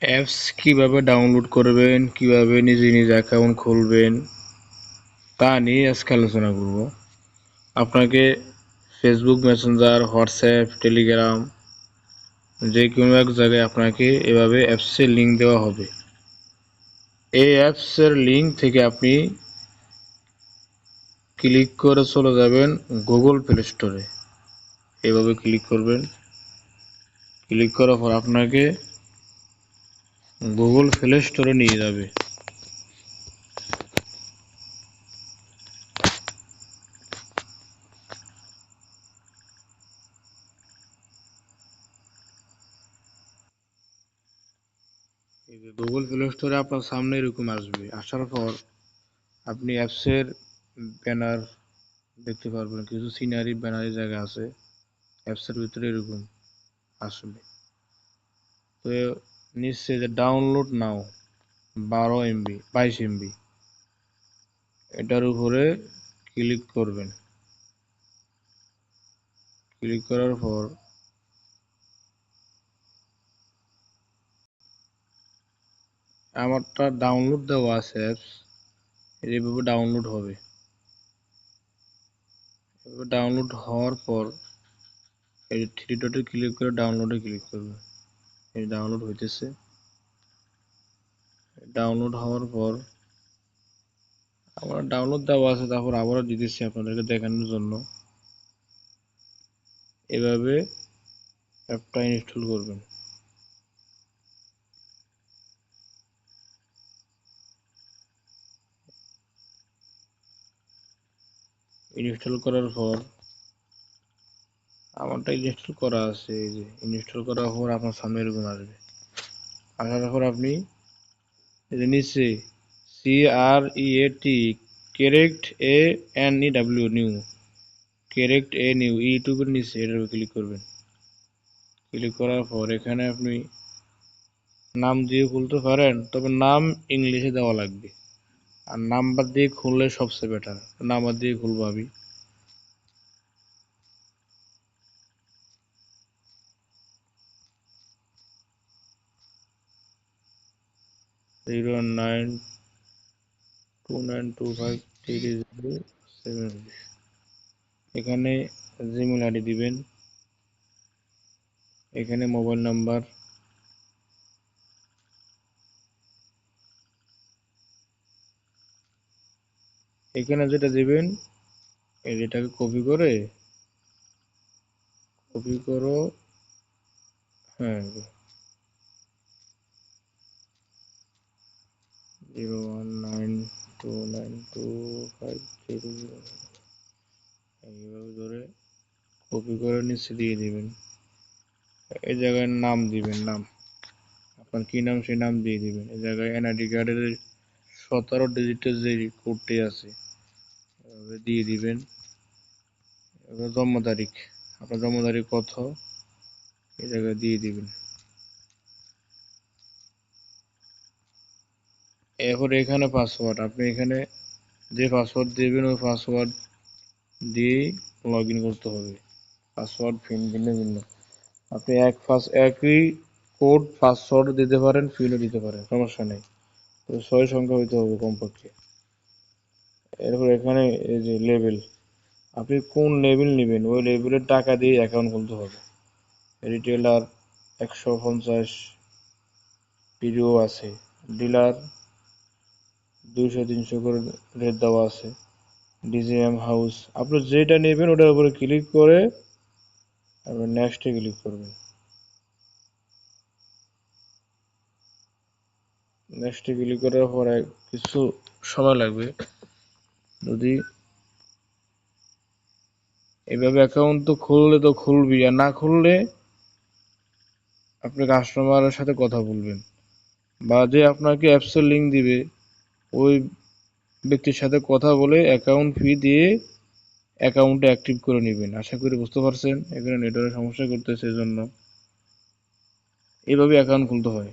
Apps কিভাবে download করবেন, কিভাবে নিজে নিজে অ্যাকাউন্ট খুলবেন তা নিয়ে আজকে আলোচনা করব। আপনাকে ফেসবুক মেসেঞ্জার, হোয়াটসঅ্যাপ, টেলিগ্রাম যে কোনো এক জায়গায় আপনাকে এভাবে অ্যাপসের লিঙ্ক দেওয়া হবে। এই অ্যাপসের লিঙ্ক থেকে আপনি ক্লিক করে চলে যাবেন গুগল প্লে স্টোরে। এভাবে ক্লিক করবেন। ক্লিক করার পর আপনাকে গুগল প্লে স্টোরে নিয়ে যাবে। এই যে গুগল প্লে স্টোরে আপনার সামনে এরকম আসবে। আসার পর আপনি অ্যাপসের ব্যানার দেখতে পারবেন, কিছু সিনারি ব্যানারের জায়গা আছে অ্যাপসের ভিতরে এরকম আসবে। তো নিচে যে ডাউনলোড নাও 12 MB 22 MB এটার উপরে ক্লিক করবেন। ক্লিক করার পর আমারটা ডাউনলোড দেওয়া আছে অ্যাপস, এইভাবে ডাউনলোড হবে। এভাবে ডাউনলোড হওয়ার পর এই থ্রি ডটে ক্লিক করে ডাউনলোডে ক্লিক করবেন। এই ডাউনলোড হইতেছে। ডাউনলোড হওয়ার পর আমার ডাউনলোড দেওয়া আছে, তারপর আবারও দিতেছি আপনাদেরকে দেখানোর জন্য। এভাবে অ্যাপটা ইনস্টল করবেন। ইনস্টল করার পর আমারটা ইনস্টল করা আছে। এই যে ইনস্টল করার পর আপনার সামনে এরকম আসবে। আসার পর আপনি এই যে নিচে CREAT correct ANEW new correct a new ইউটিউবের নিচে এটার উপর ক্লিক করবেন। ক্লিক করার পর এখানে আপনি নাম দিয়ে খুলতে পারেন, তবে নাম ইংলিশে দেওয়া লাগবে। আর নাম্বার দিয়ে খুললে সবচেয়ে বেটার। নাম্বার দিয়ে খুলবো আমি। জিরো 9292530 এখানে জিমেল আইডি দিবেন। এখানে মোবাইল নাম্বার, এখানে যেটা দিবেন এটাকে কপি করো। হ্যাঁ, 01929250 এইভাবে ধরে কপি করে নিচে দিয়ে দিবেন। এই জায়গায় নাম দিবেন, নাম আপনার কি নাম সেই নাম দিয়ে দিবেন। এই জায়গায় এনআইডি কার্ডের 17 ডিজিটের যে কোডটি আছে দিয়ে দিবেন। এবার জন্ম তারিখ, আপনার জন্ম তারিখ কত এই জায়গায় দিয়ে দিবেন। এরপর এখানে পাসওয়ার্ড, আপনি এখানে যে পাসওয়ার্ড দিবেন ওই পাসওয়ার্ড দিয়েই লগ ইন করতে হবে। পাসওয়ার্ড পিন ভিন্ন ভিন্ন, আপনি একই কোড পাসওয়ার্ড দিতে পারেন, পিনও দিতে পারেন, সমস্যা নেই। তো 6 সংখ্যা হইতে হবে কমপক্ষে। এরপর এখানে এই যে লেভেল, আপনি কোন লেভেল নেবেন ওই লেভেলের টাকা দিয়ে অ্যাকাউন্ট খুলতে হবে। রিটেলার 150 পিডিও আছে, ডিলার 200-300 করে রেট দেওয়া আছে, ডিজিএম হাউস। আপনি যেটা নেবেন ওটার উপরে ক্লিক করে আপনি নেক্সটে ক্লিক করবেন। নেক্সটে ক্লিক করার পরে কিছু সময় লাগবে। যদি এইভাবে অ্যাকাউন্ট তো খুললে তো খুলবি, আর না খুললে আপনি কাস্টমারের সাথে কথা বলবেন, বা যে আপনাকে অ্যাপসের লিঙ্ক দিবে ওই ব্যক্তির সাথে কথা বলে অ্যাকাউন্ট ফি দিয়ে অ্যাকাউন্টটা অ্যাক্টিভ করে নেবেন। আশা করি বুঝতে পারছেন। এখানে নেটওয়ার্কের সমস্যা করতেছে, এজন্য এইভাবে অ্যাকাউন্ট খুলতে হয়।